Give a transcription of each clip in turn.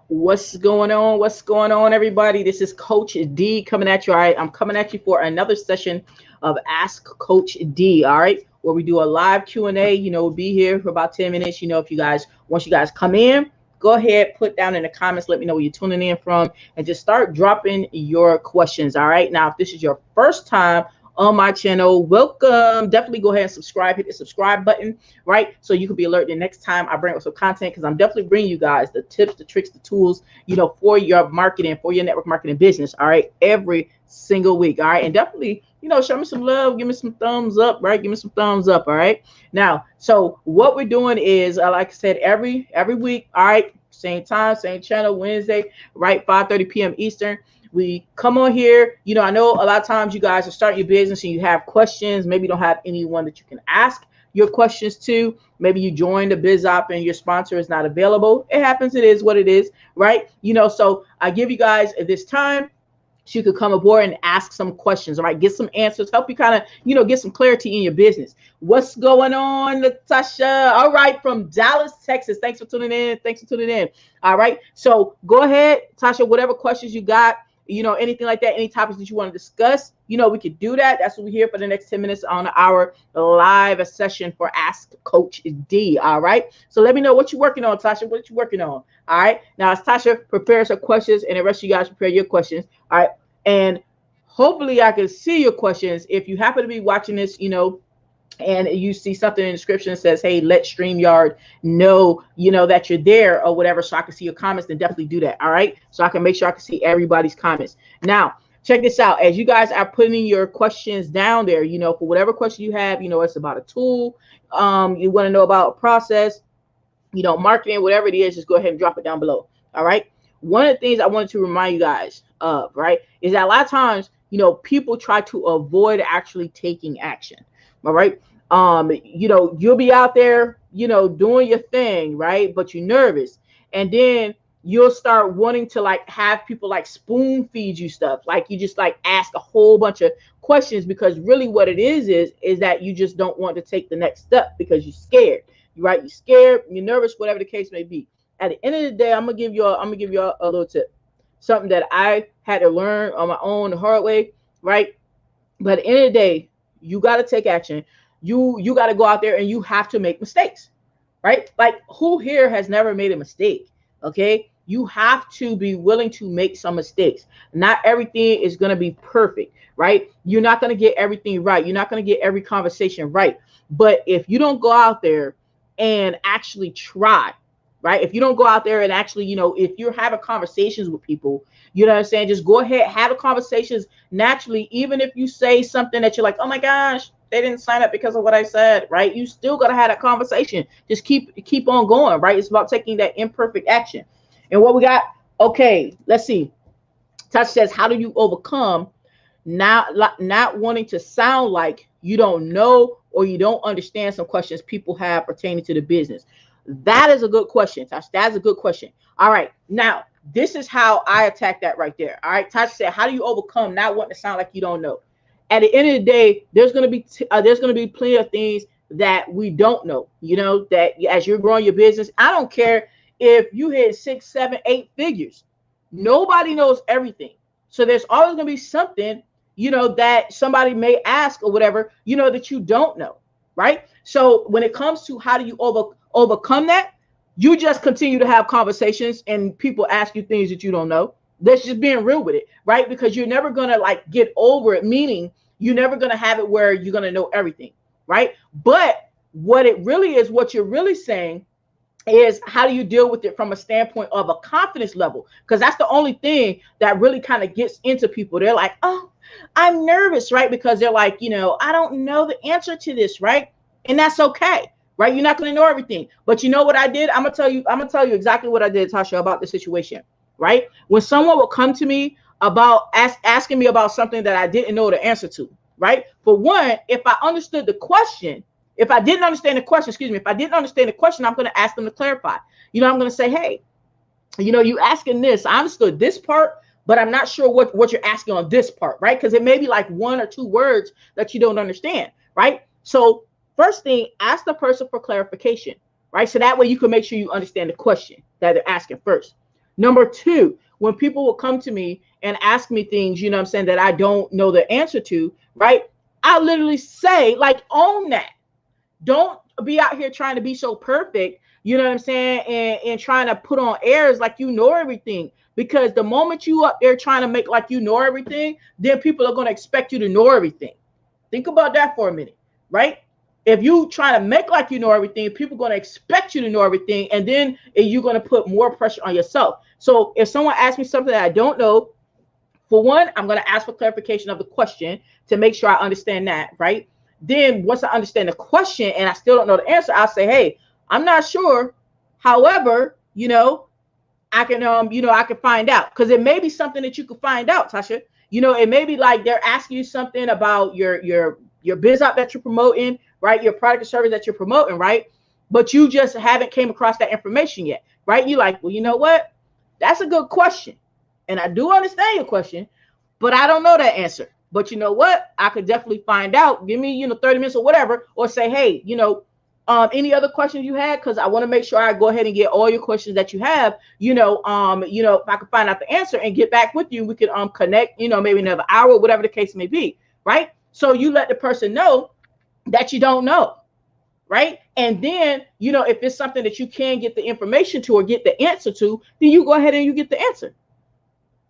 What's going on? What's going on, everybody? This is Coach D coming at you. All right, I'm coming at you for another session of Ask Coach D. All right, where we do a live Q&A. We'll be here for about 10 minutes. If you guys, once you guys come in, go ahead, put down in the comments, let me know where you're tuning in from, and just start dropping your questions. All right, now if this is your first time on my channel, welcome. Definitely go ahead and subscribe, hit the subscribe button, right? So you can be alerted the next time I bring up some content, because I'm definitely bringing you guys the tips, the tricks, the tools, for your marketing, for your network marketing business, all right, every single week, all right? And definitely, show me some love, give me some thumbs up, right? Give me some thumbs up, all right? Now, so what we're doing is, like I said, every week, all right, same time, same channel, Wednesday, right, 5:30 p.m. Eastern. We come on here. I know a lot of times you guys are starting your business and you have questions. Maybe you don't have anyone that you can ask your questions to. Maybe you joined a biz op and your sponsor is not available. It happens. It is what it is, right? So I give you guys this time so you could come aboard and ask some questions, all right? Get some answers, help you kind of, get some clarity in your business. What's going on, Natasha? All right, from Dallas, Texas. Thanks for tuning in. Thanks for tuning in. All right, so go ahead, Tasha, whatever questions you got, anything like that, any topics that you want to discuss, we could do that. That's what we're here for the next 10 minutes on our live session for Ask Coach D. All right. So let me know what you're working on, Tasha. What you working on? All right. Now, as Tasha prepares her questions and the rest of you guys prepare your questions. All right. And hopefully I can see your questions. If you happen to be watching this, and you see something in the description that says, hey, let StreamYard know, that you're there or whatever, so I can see your comments, then definitely do that. All right. So I can make sure I can see everybody's comments. Now, check this out. As you guys are putting your questions down there, for whatever question you have, it's about a tool. You want to know about a process, marketing, whatever it is, just go ahead and drop it down below. All right. One of the things I wanted to remind you guys of, right, is that a lot of times, people try to avoid actually taking action. All right. You'll be out there, doing your thing, right? But you're nervous. And then you'll start wanting to have people spoon feed you stuff. You just ask a whole bunch of questions, because really what it is that you just don't want to take the next step because you're scared, right? You're scared, you're nervous, whatever the case may be. At the end of the day, I'm gonna give you a little tip, something that I had to learn on my own the hard way, right? But at the end of the day, you got to take action. You got to go out there and you have to make mistakes, right? Who here has never made a mistake? Okay. You have to be willing to make some mistakes. Not everything is going to be perfect, right? You're not going to get everything right. You're not going to get every conversation right. But if you don't go out there and actually try, right? If you don't go out there and actually, if you're having conversations with people, you know what I'm saying? Just go ahead, have the conversations naturally. Even if you say something that you're like, oh my gosh, they didn't sign up because of what I said, right? You still got to have that conversation. Just keep on going, right? It's about taking that imperfect action. And what we got, okay, let's see. Touch says, how do you overcome not wanting to sound like you don't know or you don't understand some questions people have pertaining to the business? That is a good question, Tasha. That's a good question. All right. Now, this is how I attack that right there. All right. Tasha said, how do you overcome not wanting to sound like you don't know? At the end of the day, there's going to be plenty of things that we don't know, that as you're growing your business. I don't care if you hit 6, 7, 8 figures. Nobody knows everything. So there's always going to be something, that somebody may ask or whatever, that you don't know. Right. So when it comes to how do you overcome that, you just continue to have conversations and people ask you things that you don't know. That's just being real with it, right? Because you're never going to get over it, meaning you're never going to have it where you're going to know everything, right? But what it really is, what you're really saying is, how do you deal with it from a standpoint of a confidence level? Because that's the only thing that really kind of gets into people. They're like, oh, I'm nervous, right? Because they're like, I don't know the answer to this, right? And that's okay. Right? You're not going to know everything. But you know what I did? I'm going to tell you exactly what I did, Tasha, about the situation. Right? When someone will come to me about asking me about something that I didn't know the answer to, right? For one, if I understood the question, if I didn't understand the question, I'm going to ask them to clarify. I'm going to say, hey, you asking this, I understood this part, but I'm not sure what you're asking on this part, right? Because it may be 1 or 2 words that you don't understand, right? So first thing, ask the person for clarification, right? So that way you can make sure you understand the question that they're asking first. Number two, when people will come to me and ask me things, you know what I'm saying, that I don't know the answer to, right? I literally say, like, own that. Don't be out here trying to be so perfect, you know what I'm saying, and trying to put on airs like you know everything. Because the moment you up there trying to make like you know everything, then people are going to expect you to know everything. Think about that for a minute, right? If you try to make like you know everything, people are going to expect you to know everything, and then you're going to put more pressure on yourself. So if someone asks me something that I don't know, for one, I'm going to ask for clarification of the question to make sure I understand that, right? Then once I understand the question and I still don't know the answer, I'll say, hey, I'm not sure. However, I can, I can find out, because it may be something that you could find out, Tasha. It may be like they're asking you something about your biz app that you're promoting, right? Your product or service that you're promoting, right? But you just haven't came across that information yet, right? You're like, well, you know what? That's a good question. And I do understand your question, but I don't know that answer. But you know what? I could definitely find out. Give me, 30 minutes or whatever, or say, hey, any other questions you had? Because I want to make sure I go ahead and get all your questions that you have, if I can find out the answer and get back with you, we can connect, maybe another hour, whatever the case may be, right? So you let the person know that you don't know, right? And then, if it's something that you can get the information to or get the answer to, then you go ahead and you get the answer,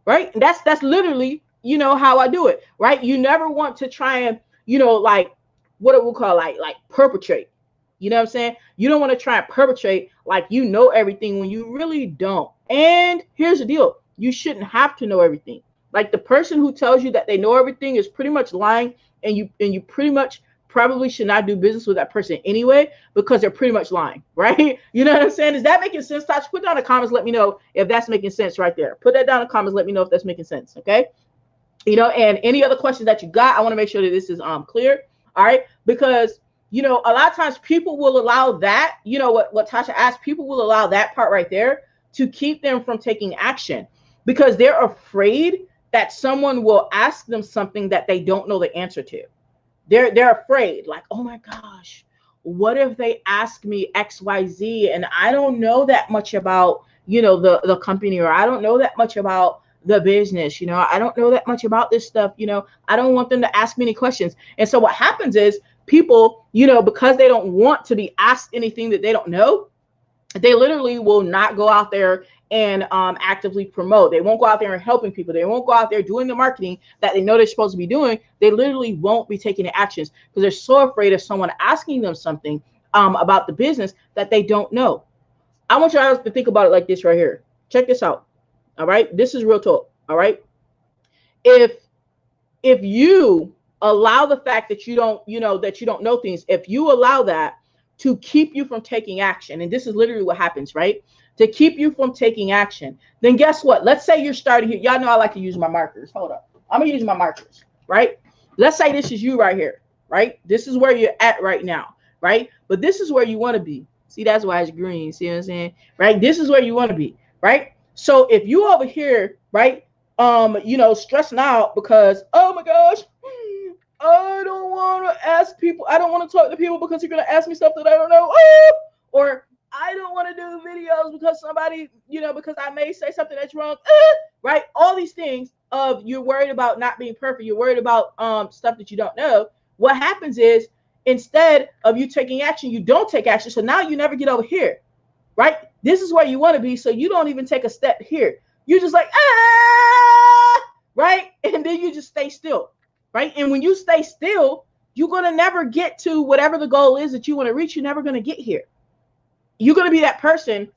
right? And that's literally, how I do it, right? You never want to try and, like what it will call like perpetrate. You know what I'm saying? You don't want to try and perpetrate like you know everything when you really don't. And here's the deal. You shouldn't have to know everything. Like, the person who tells you that they know everything is pretty much lying, and you pretty much probably should not do business with that person anyway, because they're pretty much lying, right? You know what I'm saying? Is that making sense, Touch? Put down in the comments, let me know if that's making sense right there. Put that down in the comments, let me know if that's making sense, okay? And any other questions that you got, I want to make sure that this is clear, all right? Because a lot of times people will allow that, what Tasha asked, people will allow that part right there to keep them from taking action, because they're afraid that someone will ask them something that they don't know the answer to. They're afraid, like, oh my gosh, what if they ask me XYZ and I don't know that much about, the company, or I don't know that much about the business, I don't know that much about this stuff, I don't want them to ask me any questions. And so what happens is people, because they don't want to be asked anything that they don't know, they literally will not go out there and actively promote. They won't go out there and helping people. They won't go out there doing the marketing that they know they're supposed to be doing. They literally won't be taking the actions because they're so afraid of someone asking them something about the business that they don't know. I want you guys to think about it like this right here. Check this out. All right. This is real talk. All right. If you allow the fact that you don't know things, if you allow that to keep you from taking action, and this is literally what happens, right? To keep you from taking action, then guess what? Let's say you're starting here. Y'all know I like to use my markers. Hold up. I'm going to use my markers, right? Let's say this is you right here, right? This is where you're at right now, right? But this is where you want to be. See, that's why it's green. See what I'm saying? Right? This is where you want to be, right? So if you over here, right, stressing out because, oh my gosh, I don't want to ask people. I don't want to talk to people because you're going to ask me stuff that I don't know. Or I don't want to do videos because somebody, because I may say something that's wrong. Right? All these things of you're worried about not being perfect. You're worried about stuff that you don't know. What happens is instead of you taking action, you don't take action. So now you never get over here. Right? This is where you want to be. So you don't even take a step here. You're just like, right? And then you just stay still. Right? And when you stay still, you're going to never get to whatever the goal is that you want to reach. You're never going to get here. You're going to be that person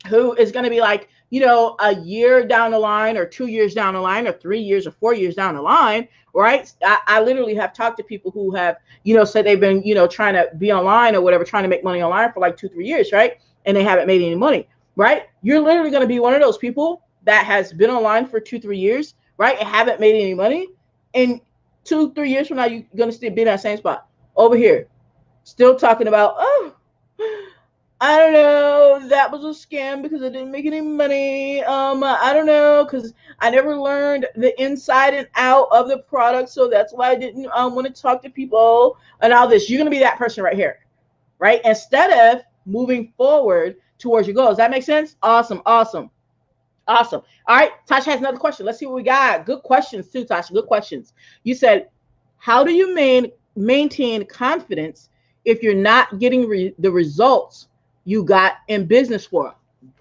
who is going to be like, a year down the line or 2 years down the line or 3 years or 4 years down the line. Right? I literally have talked to people who have, said they've been, trying to be online or whatever, trying to make money online for like 2-3 years. Right? And they haven't made any money. Right? You're literally going to be one of those people that has been online for 2-3 years. Right? And haven't made any money. And 2-3 years from now, you're going to still be in that same spot over here, still talking about, oh, I don't know, that was a scam because I didn't make any money. I don't know, because I never learned the inside and out of the product, so that's why I didn't want to talk to people and all this. You're going to be that person right here, right? Instead of moving forward towards your goals. Does that make sense? Awesome, awesome. Awesome. All right. Tasha has another question. Let's see what we got. Good questions too, Tasha. Good questions. You said, how do you maintain confidence if you're not getting the results you got in business for?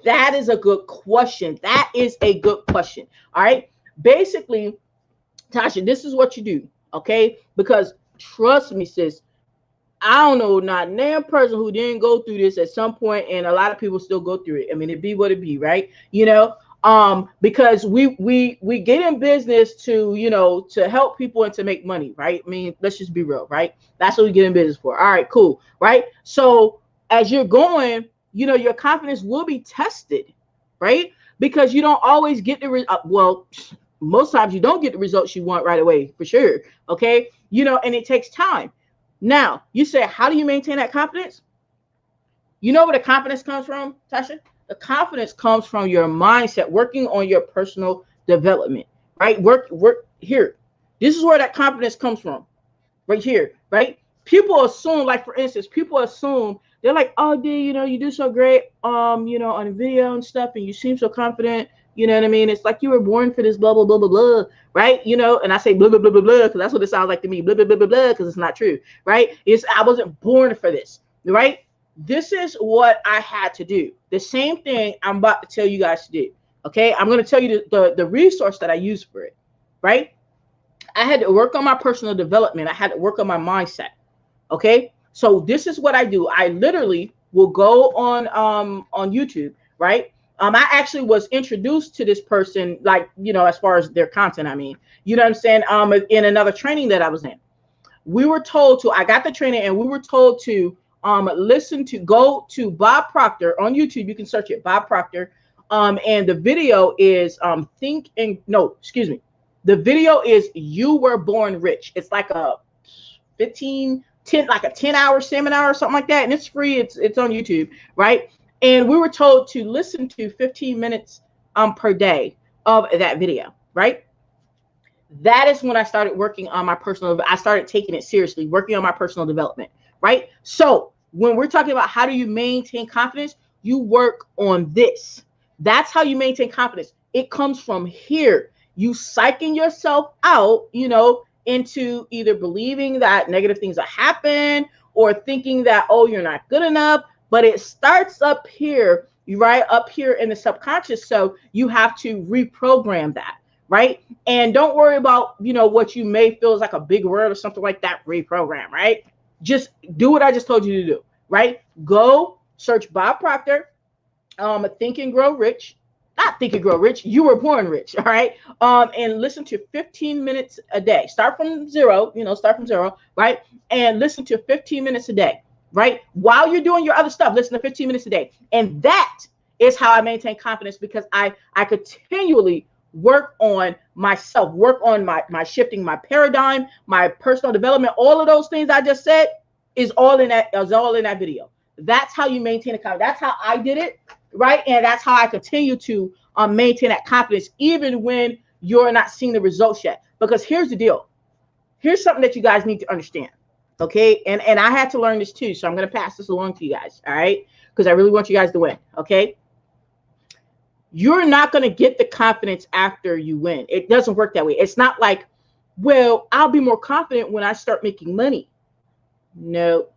That is a good question. That is a good question. All right. Basically, Tasha, this is what you do. Okay. Because trust me, sis, I don't know not damn person who didn't go through this at some point, and a lot of people still go through it. I mean, it be what it be, right? Because we get in business to, to help people and to make money, right? I mean, let's just be real, right? That's what we get in business for. All right, cool, right? So as you're going, your confidence will be tested, right? Because you don't always get well, most times you don't get the results you want right away, for sure. Okay, and it takes time. Now, you say, how do you maintain that confidence? You know where the confidence comes from, Tasha? The confidence comes from your mindset, working on your personal development, right? Work here. This is where that confidence comes from, right here, right? People assume, like, for instance, they're like, oh, Dee, you do so great, on the video and stuff, and you seem so confident. You know what I mean? It's like you were born for this, blah, blah, blah, blah, blah, right? And I say blah, blah, blah, blah, blah, because that's what it sounds like to me, blah, blah, blah, blah, blah, because it's not true, right? I wasn't born for this, right? This is what I had to do. The same thing I'm about to tell you guys to do, okay? I'm going to tell you the resource that I use for it, right? I had to work on my personal development. I had to work on my mindset, okay? So this is what I do. I literally will go on YouTube, right? I actually was introduced to this person, like, as far as their content, I mean, you know what I'm saying? In another training that I was in, I got the training, and we were told to go to Bob Proctor on YouTube. You can search it, Bob Proctor. And the video is the video is You Were Born Rich. It's like a 10-hour seminar or something like that. And it's free. It's on YouTube, right? And we were told to listen to 15 minutes per day of that video, right? That is when I started working on I started taking it seriously, working on my personal development, right? So when we're talking about how do you maintain confidence, you work on this. That's how you maintain confidence. It comes from here. You psyching yourself out, into either believing that negative things will happen or thinking that, oh, you're not good enough. But it starts up here, right up here in the subconscious. So you have to reprogram that, right? And don't worry about, what you may feel is like a big word or something like that. Reprogram, right? Just do what I just told you to do, right? Go search Bob Proctor, Think and Grow Rich. Not Think and Grow Rich. You Were Born Rich, all right? And listen to 15 minutes a day. Start from zero, right? And listen to 15 minutes a day. Right? While you're doing your other stuff, listen to 15 minutes a day. And that is how I maintain confidence, because I continually work on myself, work on my shifting my paradigm, my personal development. All of those things I just said is all in that video. That's how you maintain a confidence. That's how I did it, right? And that's how I continue to maintain that confidence, even when you're not seeing the results yet. Because here's the deal. Here's something that you guys need to understand. Okay, and I had to learn this too, so I'm going to pass this along to you guys, all right? Because I really want you guys to win, okay? You're not going to get the confidence after you win. It doesn't work that way. It's not like, well, I'll be more confident when I start making money. No,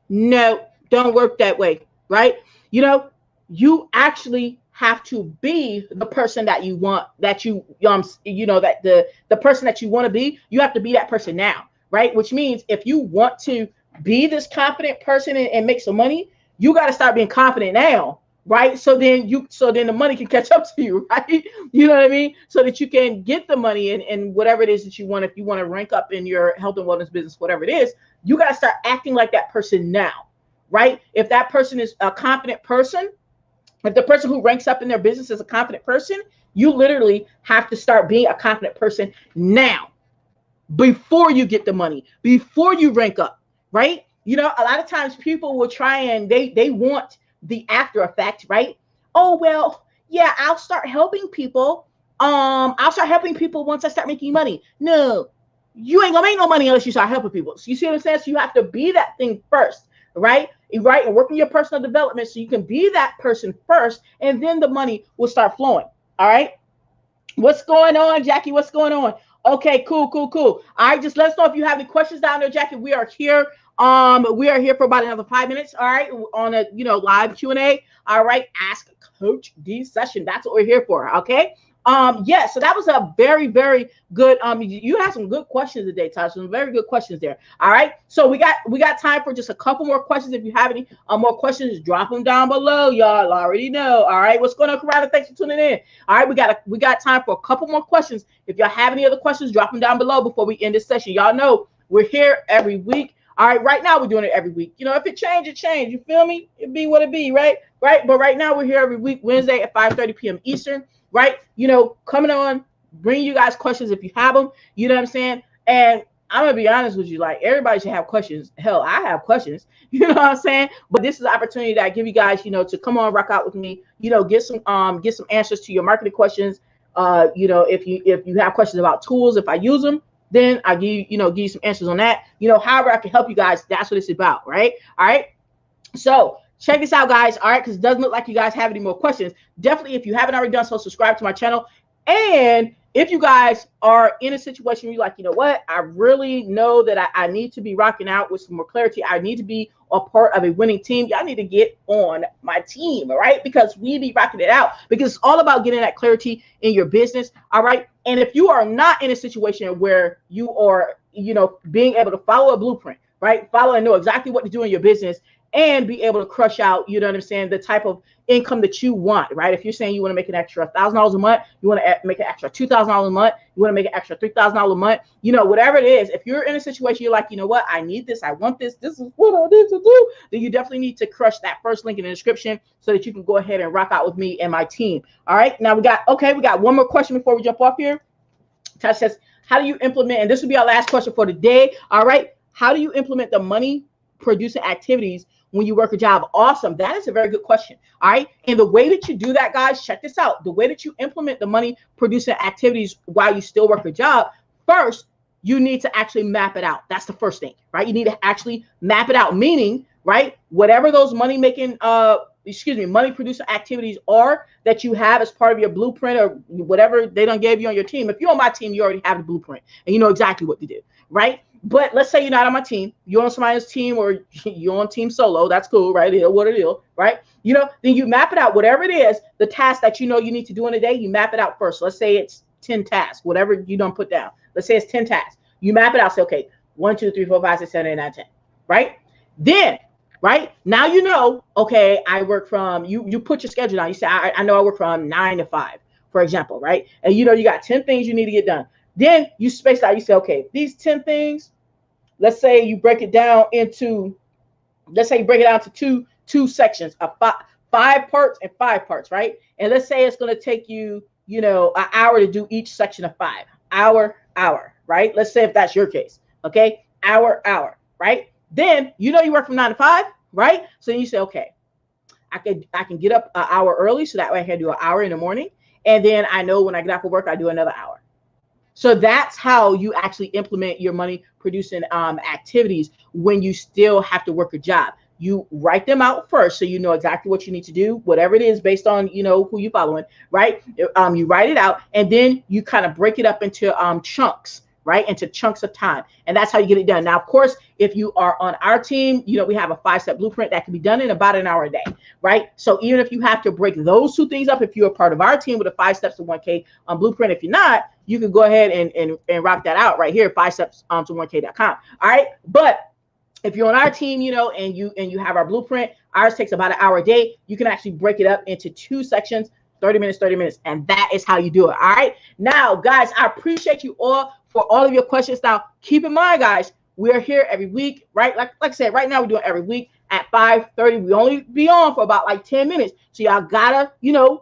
don't work that way, right? You actually have to be the person that you want, that the person that you want to be, you have to be that person now. Right? Which means if you want to be this confident person and make some money, you got to start being confident now, right? So then the money can catch up to you, right? You know what I mean? So that you can get the money and whatever it is that you want. If you want to rank up in your health and wellness business, whatever it is, you got to start acting like that person now, right? If that person is a confident person, if the person who ranks up in their business is a confident person, you literally have to start being a confident person now. Before you get the money, before you rank up, right? A lot of times people will try and they want the after effect, right? Oh, well, yeah, I'll start helping people. I'll start helping people once I start making money. No, you ain't gonna make no money unless you start helping people. So you see what I'm saying? So you have to be that thing first, right? Right, and work on your personal development so you can be that person first, and then the money will start flowing. All right. What's going on, Jackie? What's going on? Okay, cool. All right, just let us know if you have any questions down there, Jackie. We are here. We are here for about another 5 minutes. All right, on a live Q&A. All right, Ask Coach Dee session. That's what we're here for. Okay. Yeah, so that was a very, very good. You had some good questions today, Tosh. Some very good questions there. All right, so we got time for just a couple more questions. If you have any more questions, drop them down below. Y'all already know. All right, what's going on, Karada? Thanks for tuning in. All right, we got time for a couple more questions. If y'all have any other questions, drop them down below before we end this session. Y'all know we're here every week. All right, right now we're doing it every week. If it change, it change. You feel me? It be what it be, right? But right now we're here every week, Wednesday at 5:30 p.m. Eastern. Right, coming on, bring you guys questions if you have them. You know what I'm saying? And I'm gonna be honest with you, like, everybody should have questions. Hell, I have questions. You know what I'm saying? But this is an opportunity that I give you guys, to come on, rock out with me. Get some answers to your marketing questions. If you have questions about tools, if I use them, then I give you some answers on that. However I can help you guys. That's what it's about, right? All right. So check this out, guys. All right, because it doesn't look like you guys have any more questions. Definitely, if you haven't already done so, subscribe to my channel. And if you guys are in a situation where you're like, you know what, I really know that I need to be rocking out with some more clarity. I need to be a part of a winning team. Y'all need to get on my team, all right? Because we be rocking it out. Because it's all about getting that clarity in your business, all right? And if you are not in a situation where you are, being able to follow a blueprint, right? Follow and know exactly what to do in your business, and be able to crush out, the type of income that you want, right? If you're saying you want to make an extra $1,000 a month, you want to make an extra $2,000 a month, you want to make an extra $3,000 a month, whatever it is, if you're in a situation you're like, you know what, I need this, I want this, this is what I need to do, then you definitely need to crush that first link in the description so that you can go ahead and rock out with me and my team. All right, now we got one more question before we jump off here. Tash says, how do you implement, and this will be our last question for today, all right, how do you implement the money producing activities when you work a job? Awesome. That is a very good question. All right. And the way that you do that, guys, check this out. The way that you implement the money producing activities while you still work a job, first, you need to actually map it out. That's the first thing, right? You need to actually map it out, meaning, right, whatever those money producing activities are that you have as part of your blueprint or whatever they done gave you on your team. If you're on my team, you already have the blueprint and you know exactly what to do, right? But let's say you're not on my team, you're on somebody's team, or you're on team solo. That's cool, right? It is what it is, right? Then you map it out, whatever it is, the task that you need to do in a day, you map it out first. Let's say it's 10 tasks, whatever you don't put down. Let's say it's 10 tasks. You map it out, say, okay, 1, 2, 3, 4, 5, 6, 7, 8, 9, 10, right? Then, right now, okay, I work from, you put your schedule down. You say, I know I work from 9 to 5, for example, right? And you got 10 things you need to get done. Then you space out, you say, okay, these 10 things, let's say you break it down to two sections of 5 parts and 5 parts, right? And let's say it's going to take you, an hour to do each section of 5. Hour, right? Let's say if that's your case, okay? Hour, right? Then, you work from 9 to 5, right? So you say, okay, I can get up an hour early, so that way I can do an hour in the morning. And then I know when I get off of work, I do another hour. So that's how you actually implement your money producing activities when you still have to work a job. You write them out first so you know exactly what you need to do, whatever it is based on, who you're following, right? You write it out, and then you kind of break it up into chunks, right? Into chunks of time. And that's how you get it done. Now, of course, if you are on our team, we have a 5-step blueprint that can be done in about an hour a day, right? So even if you have to break those 2 things up, if you're a part of our team with a 5 steps to 1K blueprint, if you're not, you can go ahead and rock that out right here, 5 steps to 1K.com. All right. But if you're on our team, and you have our blueprint, ours takes about an hour a day. You can actually break it up into 2 sections, 30 minutes, and that is how you do it. All right. Now, guys, I appreciate you all for all of your questions. Now, keep in mind, guys, we're here every week, right? Like I said, right now we're doing every week at 5:30. We only be on for about like 10 minutes. So y'all gotta,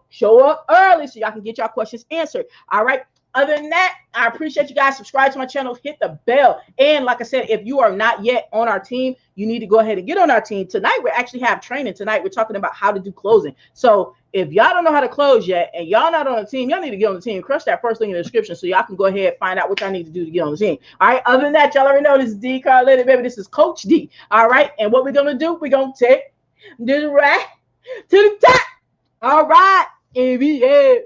show up early so y'all can get y'all questions answered. All right. Other than that, I appreciate you guys. Subscribe to my channel, hit the bell. And like I said, if you are not yet on our team, you need to go ahead and get on our team. Tonight, we actually have training. Tonight, we're talking about how to do closing. So if y'all don't know how to close yet and y'all not on the team, y'all need to get on the team. Crush that first link in the description so y'all can go ahead and find out what y'all need to do to get on the team. All right. Other than that, y'all already know this is D Carletta, baby. This is Coach D. All right. And what we're going to do, we're going to take this right to the top. All right. And we